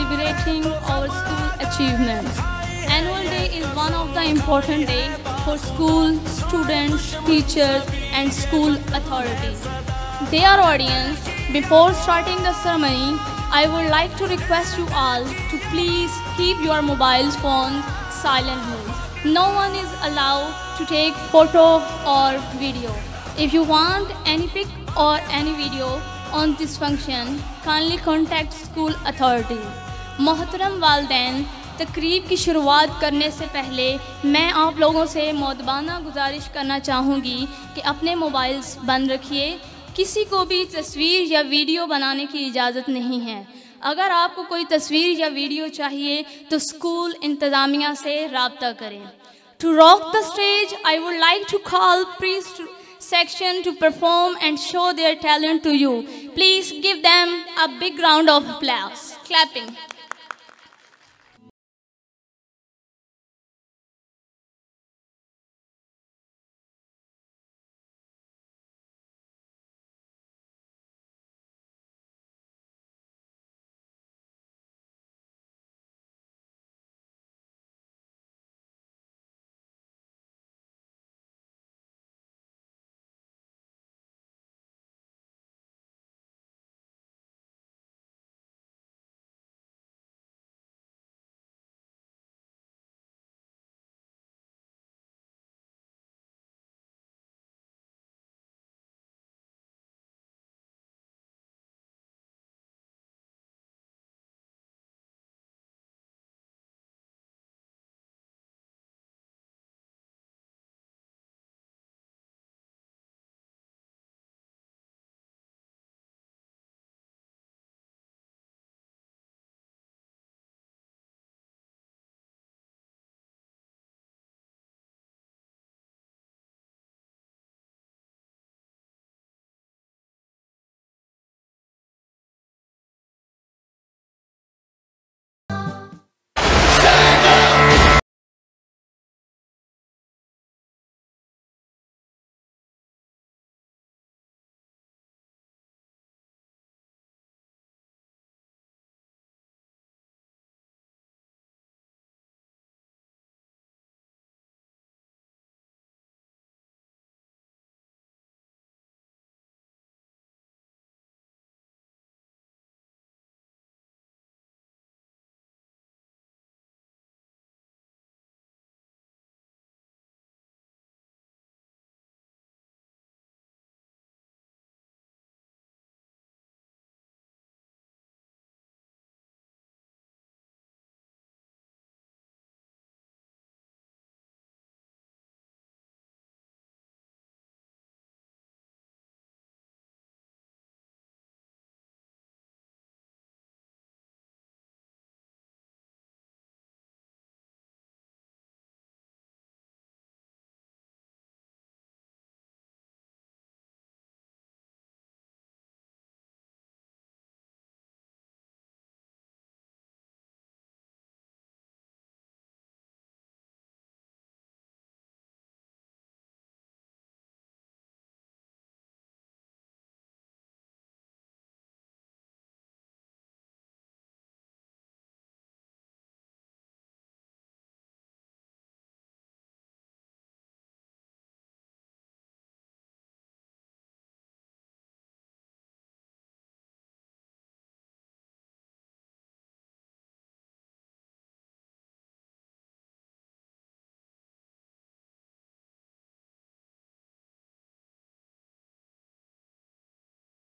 celebrating our school achievements. Annual Day is one of the important days for school, students, teachers, and school authorities. Dear audience, before starting the ceremony, I would like to request you all to please keep your mobile phones silent mode. No one is allowed to take photo or video. If you want any pic or any video on this function, kindly contact school authorities. محترم والدین، تقریب کی شروعات کرنے سے پہلے میں آپ لوگوں سے مؤدبانہ گزارش کرنا چاہوں گی کہ اپنے موبائلز بند رکھیے. کسی کو بھی تصویر یا ویڈیو بنانے کی اجازت نہیں ہے. اگر آپ کو کوئی تصویر یا ویڈیو چاہیے تو اسکول انتظامیہ سے رابطہ کریں. To rock the stage, I would like to call priest section to perform and show their talent to you. Please give them a big round of applause. Clapping.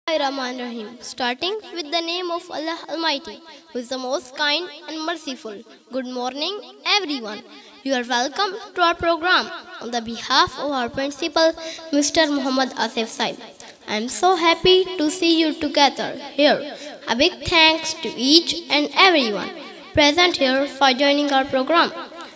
Rahim, starting with the name of Allah Almighty, who is the most kind and merciful. Good morning, everyone. You are welcome to our program. On the behalf of our principal, Mr. Muhammad Asif Saib, I am so happy to see you together here. A big thanks to each and everyone present here for joining our program.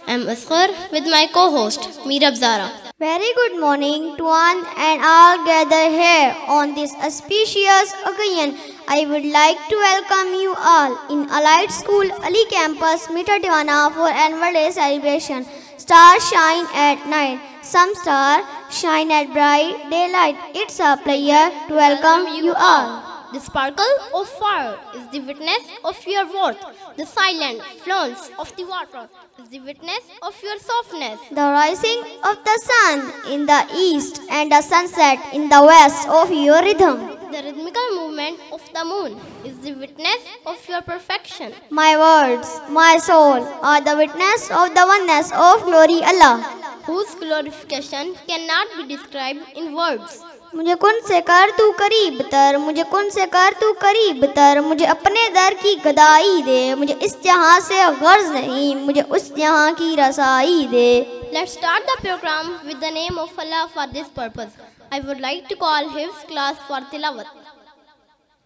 I am Asghar with my co-host, Meerab Zara. Very good morning to one and all gathered here on this auspicious occasion. I would like to welcome you all in Allied School, Ali Campus, Mita Diwana for Annual Day celebration. Stars shine at night, some stars shine at bright daylight. It's a pleasure to welcome you all. The sparkle of fire is the witness of your worth. The silent flows of the water is the witness of your softness. The rising of the sun in the east and the sunset in the west of your rhythm. The rhythmical movement of the moon is the witness of your perfection. My words, my soul are the witness of the oneness of glory Allah, whose glorification cannot be described in words. مجھے کن سے کر تو قریب تر، مجھے کن سے کر تو قریب تر، مجھے اپنے در کی گدائی دے، مجھے اس جہاں سے غرض نہیں، مجھے اس جہاں کی رسائی دے. Let's start the program with the name of Allah for this purpose. I would like to call Hifz class for tilawat.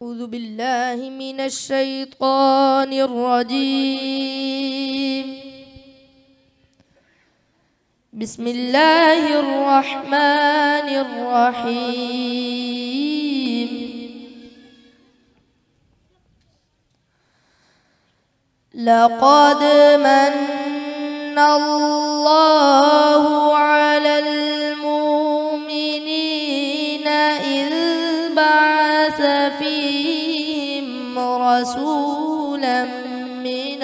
أعوذ بالله من الشيطان الرجيم. بسم الله الرحمن الرحيم. لقد من الله على المؤمنين إذ بعث فيهم رسولا من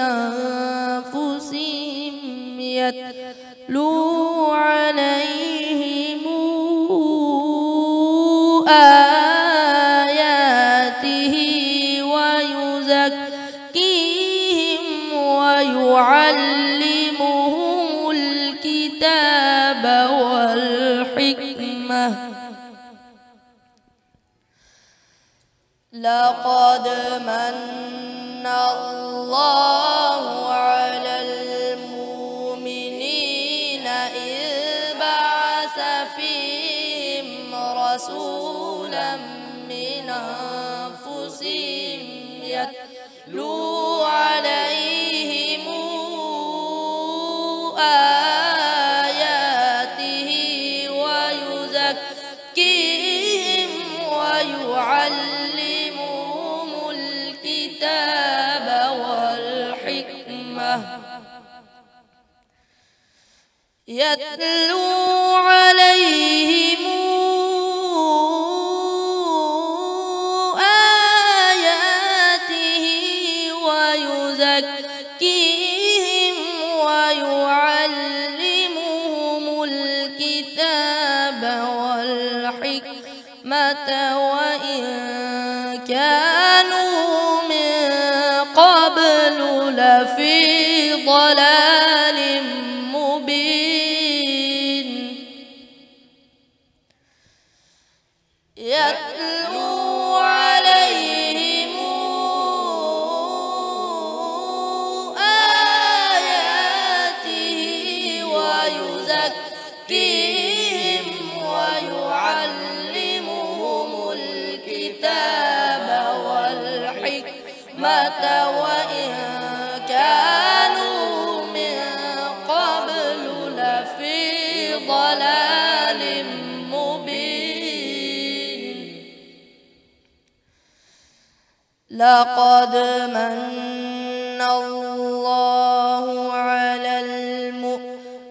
أنفسهم يتلو عليهم آياته ويزكيهم ويعلمهم الكتاب والحكمة. لقد من الله على المؤمنين إذ بعث فيهم رسولا من أنفسهم يتلو عليهم آياته ويزكيهم ويعلمهم الكتاب والحكمة. يتلو عليهم آياته ويزكيهم ويعلمهم الكتاب والحكمة وإن كانوا من قبل لفي ضلال مبين. يتلو عليهم آياته ويزكيهم ويعلمهم الكتاب والحكمة وإن كانوا من قبل لفي ضلال مبين. لقد من الله على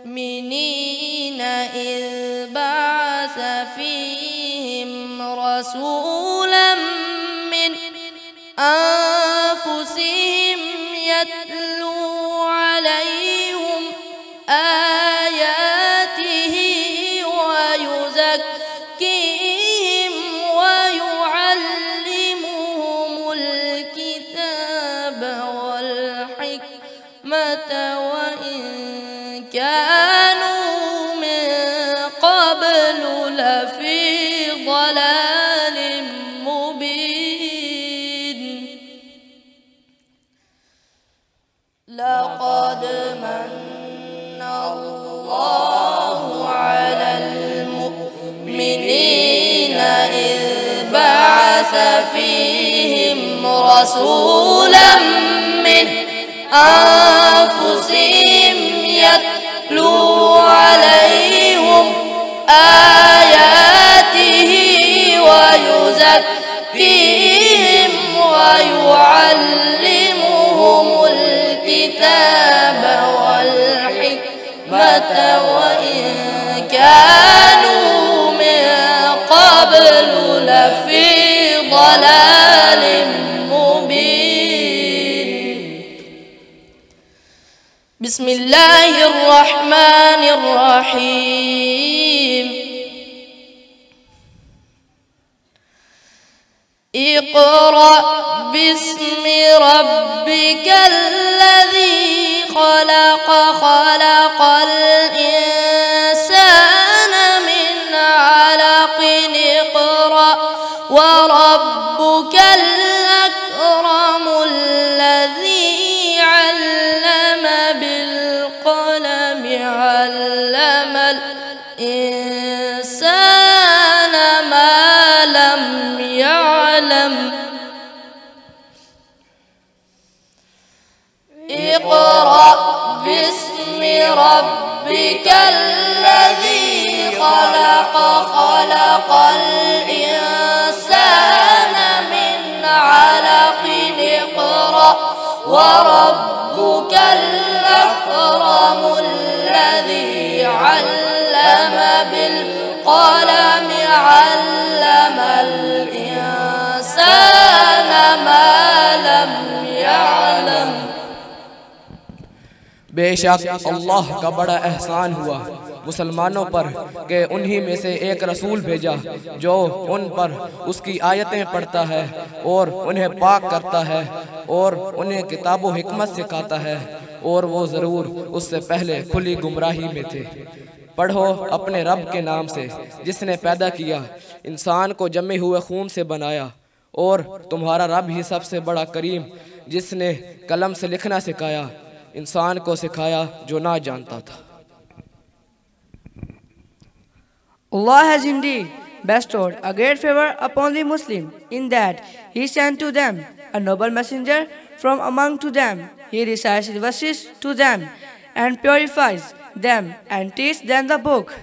المؤمنين إذ بعث فيهم رسولا من أنفسهم يتلو عليهم آياته ويزكيهم ويعلمهم الكتاب والحكمة وإن كانوا من قبل لفي ضلال مبين. لقد من الله على المؤمنين إذ بعث فيهم رسولا من أنفسهم يتلو عليهم آياته ويزكيهم ويعلمهم الكتاب والحكمة وإن كانوا من قبل لفي ضلال مبين. بسم الله الرحمن الرحيم. اقرأ باسم ربك الذي خلق. خلق الإنسان من علق. اقرأ وربك الأكرم الذي علم بالقلم. علم الإنسان ما لم يعلم. اقرأ باسم ربك الذي خلق. خلق الإنسان من علق. اقرأ وربك الأكرم الذي علم بالقلم. علم الإنسان ما لم يعلم. بے شک اللہ کا بڑا احسان ہوا مسلمانوں پر کہ انہی میں سے ایک رسول بھیجا جو ان پر اس کی آیتیں پڑھتا ہے اور انہیں پاک کرتا ہے اور انہیں کتاب و حکمت سکھاتا ہے، اور وہ ضرور اس سے پہلے کھلی گمراہی میں تھے۔ پڑھو اپنے رب کے نام سے جس نے پیدا کیا، انسان کو جمے ہوئے خون سے بنایا، اور تمہارا رب ہی سب سے بڑا کریم جس نے قلم سے لکھنا سکھایا، انسان کو سکھایا جو نہ جانتا تھا۔ Allah has indeed bestowed a great favor upon the Muslim in that He sent to them a noble messenger from among to them. He recites His verses to them and purifies them and teaches them the book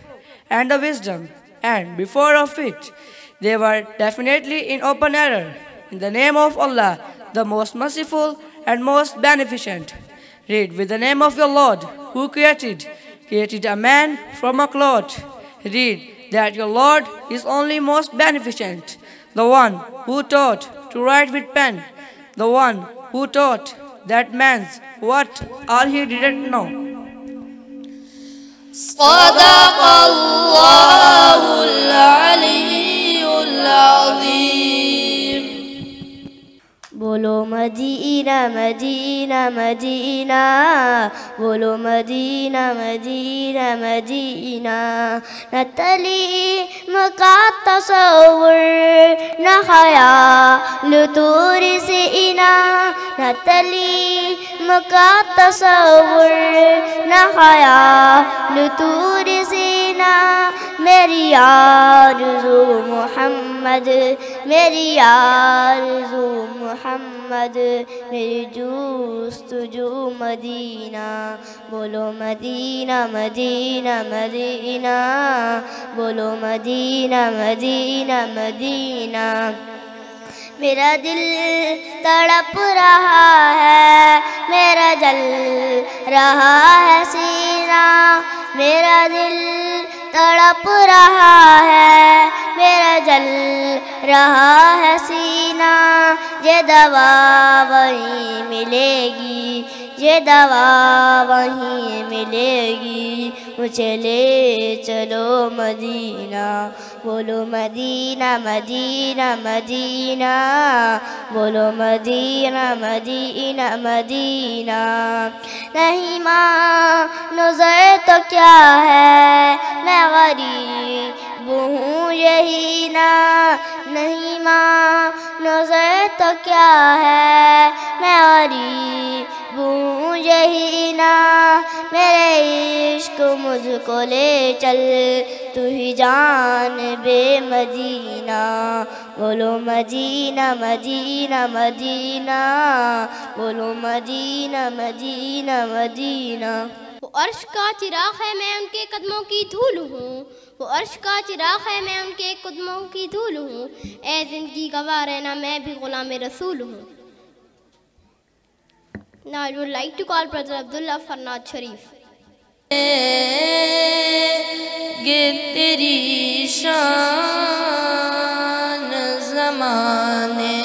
and the wisdom, and before of it they were definitely in open error. In the name of Allah, the most merciful and most beneficent. Read with the name of your Lord who created a man from a cloth. Read that your Lord is only most beneficent, the one who taught to write with pen, the one who taught that man's what all he didn't know. صدق الله العلي العظيم. بولو مدینہ مدینہ مدینہ، بولو مدینہ مدینہ مدینہ. نہ تعلیم کا تصور، نہ خیال طور سے انا. نہ تعلیم کا تصور، نہ خیال طور سے انا. میری آرزو محمد، میری آرزو محمد، میری جستجو مدینہ. بولو مدینہ مدینہ مدینہ، بولو مدینہ مدینہ مدینہ. میرا دل تڑپ رہا ہے، میرا جل رہا ہے سینہ. میرا دل تڑپ رہا ہے، میرا جل رہا ہے سینہ. یہ دوا وہیں ملے گی، یہ دوا وہیں ملے گی. مجھے لے چلو مدینہ. بولو مدینہ مدینہ مدینہ، بولو مدینہ مدینہ مدینہ. نہیں ماں نظر تو کیا ہے، میں غریب ہوں یہی نا. نہیں ماں نظر تو کیا ہے، میں غریب ہوں یہی نا. میرے عشق مجھ کو لے چل، تو ہی جان بے مدینہ. بولو مدینہ مدینہ مدینہ، بولو مدینہ مدینہ مدینہ. وہ عرش کا چراغ ہے میں ان کے قدموں کی دھول ہوں، وہ عرش کا چراغ ہے میں ان کے قدموں کی دھول ہوں. اے زندگی گواہ رہنا میں بھی غلام رسول ہوں. Now I would like to call Brother Abdullah Farnad Sharif. تیری شان زمانے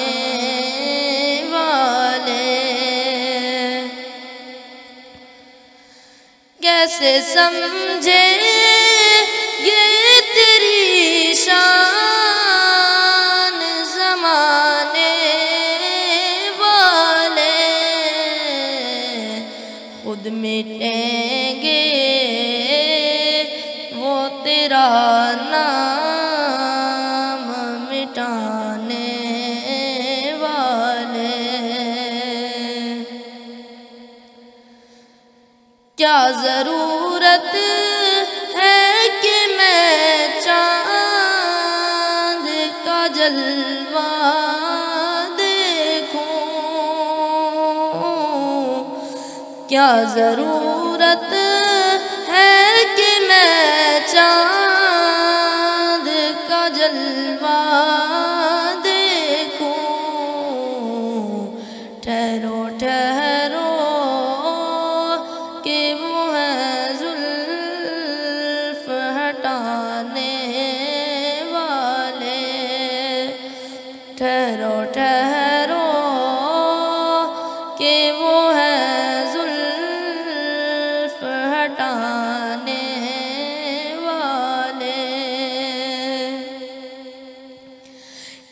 کیسے سمجھے یہ تیری شان زمانے والے، خود مٹیں گے وہ تیرا نام مٹانے والے۔ کیا ضرورت ہے کہ میں چاند کا جلوہ دیکھوں، کیا ضرورت ہے کہ میں چاند کا جلوہ دیکھوں، ٹھہرو ٹھہرو کہ وہ ہے زلف ہٹانے والے، ٹھہرو ٹھہرو کہ وہ ہے زلف ہٹانے والے،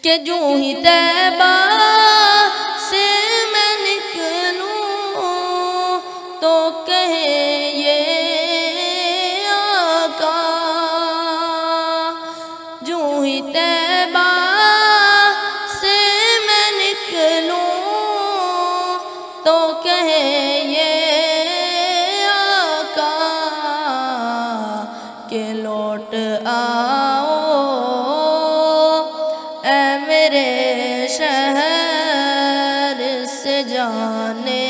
کہ جو ہی طیبہ سے میں نکلوں تو کہے یہ آقا، جو ہی طیبہ سے میں نکلوں تو کہے یہ آقا، کہ لوٹ آؤ اے میرے شہر سے جانے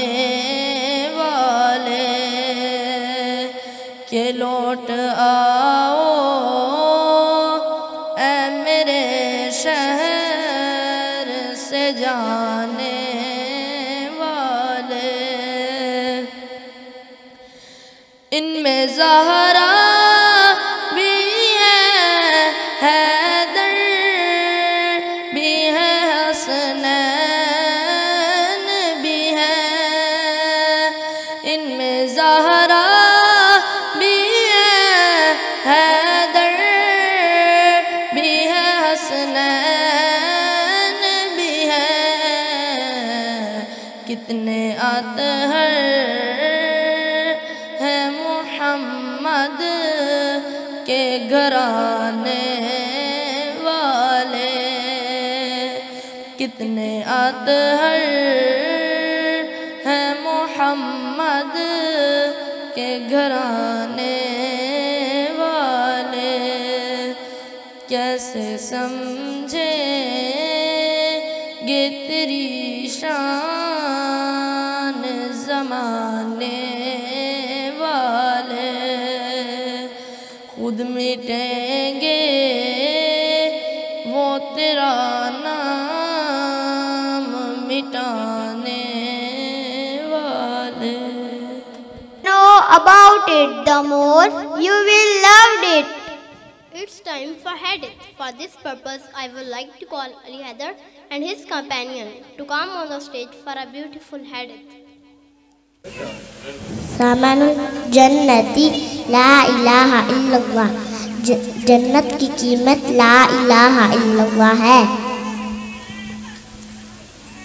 والے، کہ لوٹ آؤ اے میرے شہر سے جانے والے۔ ان میں زہرا بھی ہے حیدر بھی ہے، حسنین بھی ہے، ان میں زہرا بھی ہے حیدر بھی ہے، حسنین بھی ہے، کتنے اطہر ہیں محمد کے گھرانے والے، کتنے اطہر ہیں محمد کے گھرانے والے، کیسے سمجھیں گے تیری شان زمانے والے، خود مٹیں گے وہ تیرا نام مٹانے والے۔ Know about it, the more you will love it. It's time for hadith. For this purpose, I would like to call Ali Haider and his companion to come on the stage for a beautiful hadith. سامان جنتی لا الہ الا اللہ، جنت کی قیمت لا الہ الا اللہ ہے۔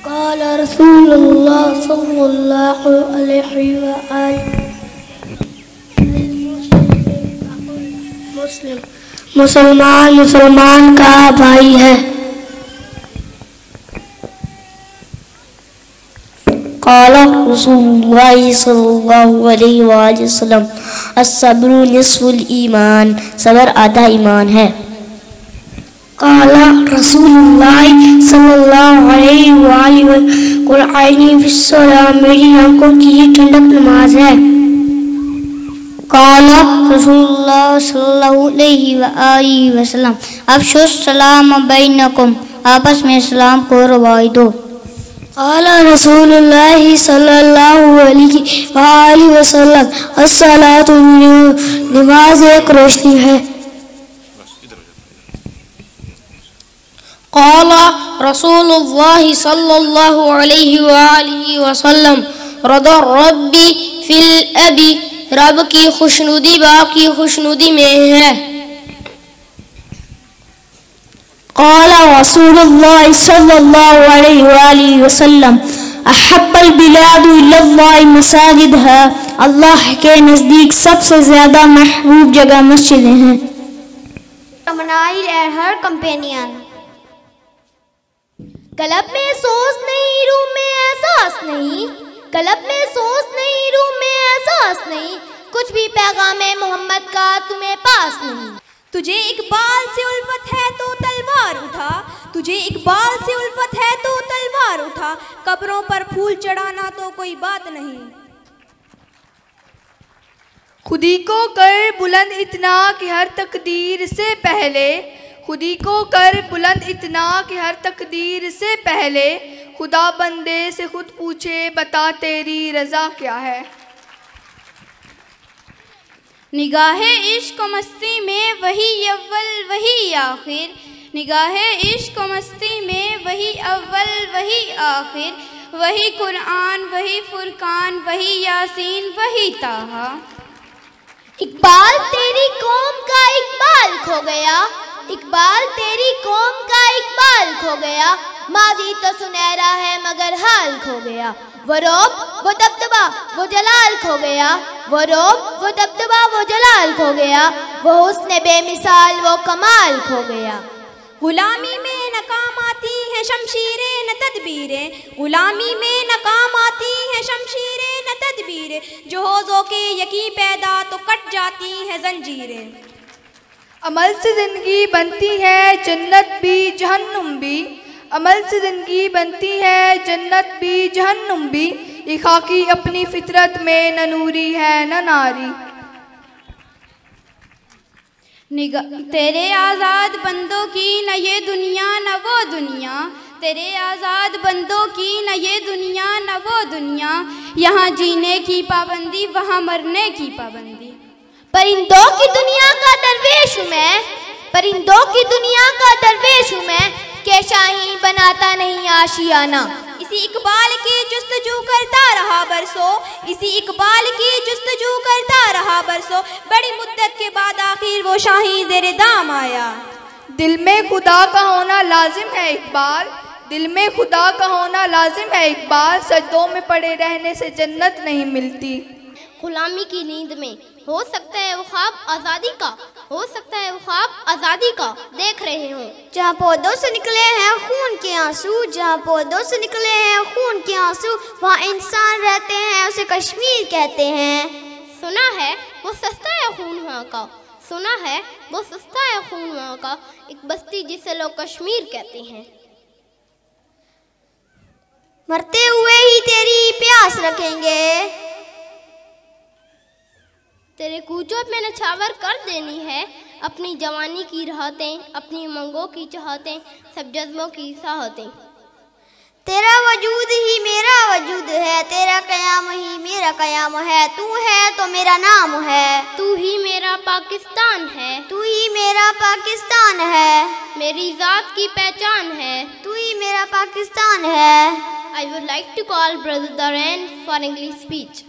قال رسول اللہ صلی اللہ علیہ وآلہ مسلمان مسلمان کا بھائی ہے۔ قال رسول اللہ صلی اللہ علیہ وآلہ وسلم الصبر نصف الایمان، صبر آدھا ایمان ہے۔ قال رسول اللہ صلی اللہ علیہ وآلہ وسلم قل عینی فی الصلاۃ، میری آنکھوں کی ہی ٹھنڈک نماز ہے۔ قال رسول اللہ صلی اللہ علیہ وآلہ وسلم افشوا السلام بینکم، آپس میں سلام کو روائی دو۔ قال رسول اللہ صلی اللہ علیہ وآلہ وسلم الصلاۃ نور، نماز ایک روشنی ہے۔ قال رسول اللہ صلی اللہ علیہ وآلہ وسلم رضا ربی فی الابی رب کی خوشنودی باپ کی خوشنودی میں ہے۔ قال رسول اللہ صلی اللہ علیہ وآلہ وسلم احب البلاد الی اللہ مساجدها، اللہ کے نزدیک سب سے زیادہ محبوب جگہ مسجدیں ہیں۔ Ismail and her companion. قلب میں سوز نہیں، روح میں احساس نہیں، قلب میں سوز نہیں، روح میں احساس نہیں، کچھ بھی پیغام محمد کا تمہیں پاس نہیں۔ تجھے اقبال سے الفت ہے تو تلوار اٹھا، تجھے اقبال سے الفت ہے تو تلوار اٹھا، قبروں پر پھول چڑھانا تو کوئی بات نہیں۔ خودی کو کر بلند اتنا کہ ہر تقدیر سے پہلے، خودی کو کر بلند اتنا کہ ہر تقدیر سے پہلے، خدا بندے سے خود پوچھے بتا تیری رضا کیا ہے۔ نگاہ عشق و مستی میں وہی اول وہی آخر، نگاہ عشق و مستی میں وہی اول وہی آخر، وہی قرآن وہی فرقان وہی یاسین وہی طٰہٰ۔ اقبال تیری قوم کا اقبال کھو گیا، اقبال تیری قوم کا اقبال کھو گیا، ماضی تو سنہرا ہے مگر حال کھو گیا، وہ روب وہ دبدبا وہ جلال کھو گیا، وہ روب وہ دبدبا وہ جلال کھو گیا، وہ حسن بے مثال وہ کمال کھو گیا۔ غلامی میں ناکام آتی ہیں شمشیریں نہ تدبیریں، غلامی میں ناکام آتی ہیں شمشیریں نہ تدبیریں، جو ہو ذوق یقین پیدا تو کٹ جاتی ہیں زنجیریں۔ عمل سے زندگی بنتی ہے جنت بھی جہنم بھی، عمل سے زندگی بنتی ہے جنت بھی جہنم بھی، یہ خاکی اپنی فطرت میں نہ نوری ہے نہ ناری۔ تیرے آزاد بندوں کی نہ یہ دنیا نہ وہ دنیا، تیرے آزاد بندوں کی نہ یہ دنیا نہ وہ دنیا، یہاں جینے کی پابندی وہاں مرنے کی پابندی۔ پرندوں کی دنیا کا درویش ہوں میں، پرندوں کی دنیا کا درویش ہوں میں، کہ شاہین بناتا نہیں آشیانہ۔ اسی اقبال کی جستجو کرتا رہا برسوں، اسی اقبال کی جستجو کرتا رہا برسوں، بڑی مدت کے بعد آخر وہ شاہین زیر دام آیا۔ دل میں خدا کا ہونا لازم ہے اقبال، دل میں خدا کا ہونا لازم ہے اقبال، سجدوں میں پڑے رہنے سے جنت نہیں ملتی۔ غلامی کی نیند میں ہو سکتا ہے وہ خواب آزادی کا، ہو سکتا ہے وہ خواب آزادی کا دیکھ رہے ہوں۔ جہاں پودوں سے نکلے ہیں خون کے آنسو، جہاں پودوں سے نکلے ہیں خون کے آنسو، وہاں انسان رہتے ہیں اسے کشمیر کہتے ہیں۔ سنا ہے وہ سستا ہے خون وہاں کا، سنا ہے وہ سستا ہے خون وہاں کا، ایک بستی جسے لوگ کشمیر کہتے ہیں۔ مرتے ہوئے ہی تیری پیاس رکھیں گے، تیرے کوچوں میں نچھاور کر دینی ہے اپنی جوانی کی راحتیں، اپنی امنگوں کی چاہتیں، سب جذبوں کی ساحتیں۔ تیرا وجود ہی میرا وجود ہے، تیرا قیام ہی میرا قیام ہے، تو ہے تو میرا نام ہے، تو ہی میرا پاکستان ہے، تو ہی میرا پاکستان ہے، میری ذات کی پہچان ہے، تو ہی میرا پاکستان ہے۔ I would like to call Brother Darren for English speech.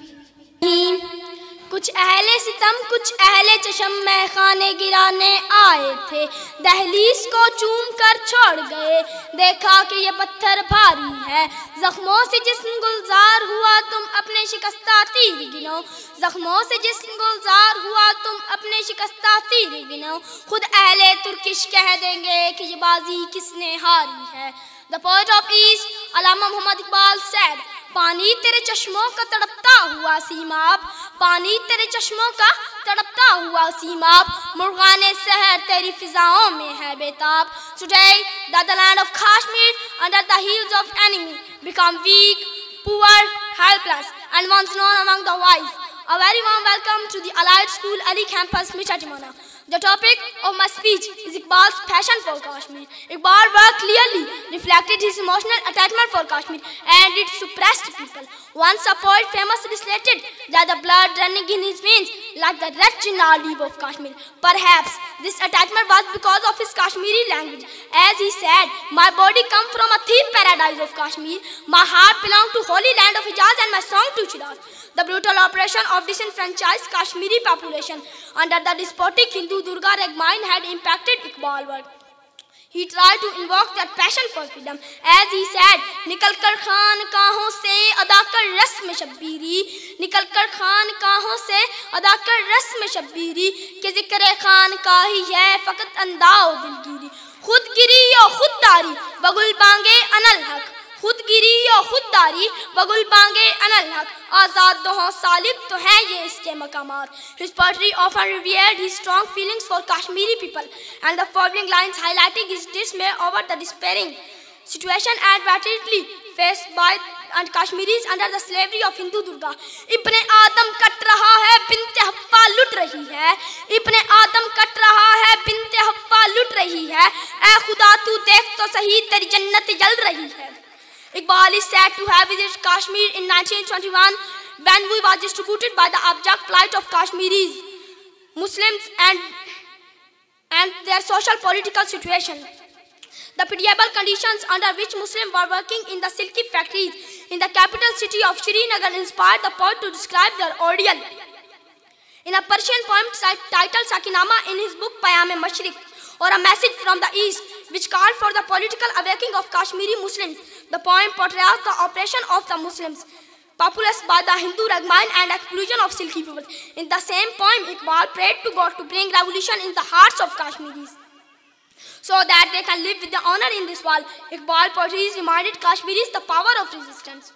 کچھ اہل ستم کچھ اہل چشم میں خانے گرانے آئے تھے، دہلیز کو چوم کر چھوڑ گئے، دیکھا کہ یہ پتھر بھاری ہے، زخموں سے جسم گلزار ہوا تم اپنے شکستہ تیر گنو، زخموں سے جسم گلزار ہوا تم اپنے شکستہ تیر گنو، خود اہل ترکش کہہ دیں گے کہ یہ بازی کس نے ہاری ہے۔ The poet of East, Allama Muhammad Iqbal said, پانی تیرے چشموں کا تڑپتا ہوا سیماب، پانی تیرے چشموں کا تڑپتا ہوا سیماب، مرغان سحر تیری فضاؤں میں ہے Betaab. Today that the land of Kashmir under the heels of enemy become weak, poor, helpless and once known among the wise. A very warm welcome to the Allied School Ali campus, Michatimana. The topic of my speech is Iqbal's passion for Kashmir. Iqbal work clearly reflected his emotional attachment for Kashmir and its suppressed people. Once a poet famously stated that the blood running in his veins like the red chinar leaf of Kashmir. Perhaps This attachment was because of his Kashmiri language. As he said, my body comes from a thief paradise of Kashmir. My heart belongs to holy land of Hijaz and my song to Shiraz. The brutal oppression of disenfranchised Kashmiri population under the despotic Hindu Durga Regmine had impacted Iqbal work. He tried to invoke their passion for freedom. As he said, nikal kar khan kahon se ada kar rasm shabbiri, nikal kar khan kahon se ada kar rasm shabbiri, ke zikr khan ka hi hai faqat andao dilgiri, khudgiri o khuddari bagul bange anal haq, khudgiri o khuddari bagul bange anal haq, azad dohon salik to hai ye iske maqamat. His poetry often revealed his strong feelings for Kashmiri people, and the following lines highlighting his dismay over the despairing situation advertently faced by Kashmiris under the slavery of Hindu Durga. Ibn Adam kat raha hai, binte Hawwa lut rahi hai, Ibn Adam kat raha hai, binte Hawwa lut rahi hai, ae khuda tu dekh to sahi teri jannat jal rahi hai. Iqbal is said to have visited Kashmir in 1921 when he was distributed by the abject plight of Kashmiris, Muslims and their social political situation. The pitiable conditions under which Muslims were working in the silky factories in the capital city of Srinagar inspired the poet to describe their ordeal. In a Persian poem titled Sakinama in his book Payam-e-Mashriq, or a message from the east, which called for the political awakening of Kashmiri Muslims, the poem portrays the oppression of the Muslims, populace by the Hindu Regmine and exclusion of Silki people. In the same poem, Iqbal prayed to God to bring revolution in the hearts of Kashmiris, so that they can live with the honor in this world. Iqbal poetry reminded Kashmiris the power of resistance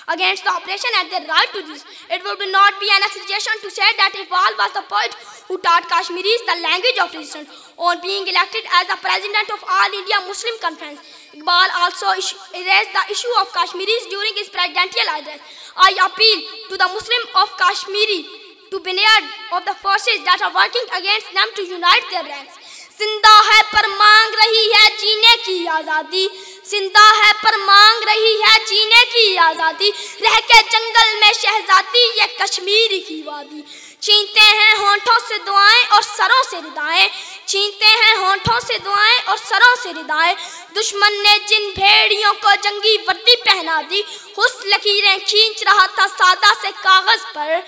against the oppression and their right to this. It would not be an exaggeration to say that Iqbal was the poet who taught Kashmiris the language of resistance. On being elected as the president of All India Muslim Conference, Iqbal also raised the issue of Kashmiris during his presidential address. I appeal to the Muslim of Kashmiri to beware of the forces that are working against them to unite their ranks. زندہ ہے پر مانگ رہی ہے جینے کی آزادی, زندہ ہے پر مانگ رہی ہے جینے کی آزادی, رہ کے جنگل میں شہزادی یہ کشمیر کی وادی. چھینتے ہیں ہونٹوں سے دعائیں اور سروں سے ردائیں, چھینتے ہیں ہونٹوں سے دعائیں اور سروں سے ردائیں. دشمن نے جن بھیڑیوں کو جنگی وردی پہنا دی, حسن لکیریں کھینچ رہا تھا سادہ سے کاغذ پر,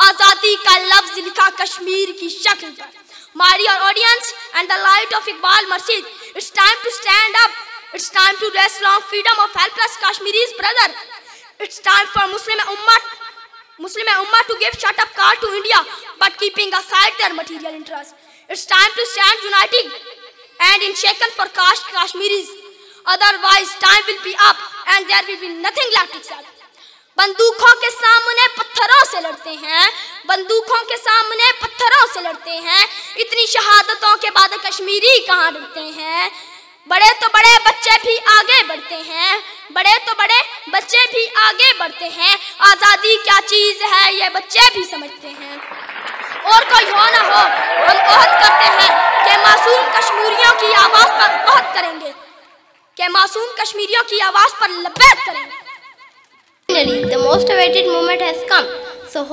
آزادی کا لفظ لکھا کشمیر کی شکل پر. My dear audience and the light of Iqbal Masjid, it's time to stand up. It's time to raise long freedom of helpless Kashmiris, brother. It's time for Muslim Ummah to give shut up call to India, but keeping aside their material interests. It's time to stand united and unshaken for Kashmiris. Otherwise, time will be up and there will be nothing left except. بندوقوں کے سامنے پتھروں سے لڑتے ہیں, بندوقوں کے سامنے پتھروں سے لڑتے ہیں, اتنی شہادتوں کے بعد کشمیری کہاں ڈرتے ہیں. بڑے تو بڑے بچے بھی آگے بڑھتے ہیں, بڑے تو بڑے بچے بھی آگے بڑھتے ہیں, آزادی کیا چیز ہے یہ بچے بھی سمجھتے ہیں. اور کوئی ہو نہ ہو, ہم عہد کرتے ہیں کہ معصوم کشمیریوں کی آواز پر عہد کریں گے, کہ معصوم کشمیریوں کی آواز پر لبیک کریں گے. Finally, the most awaited moment has come.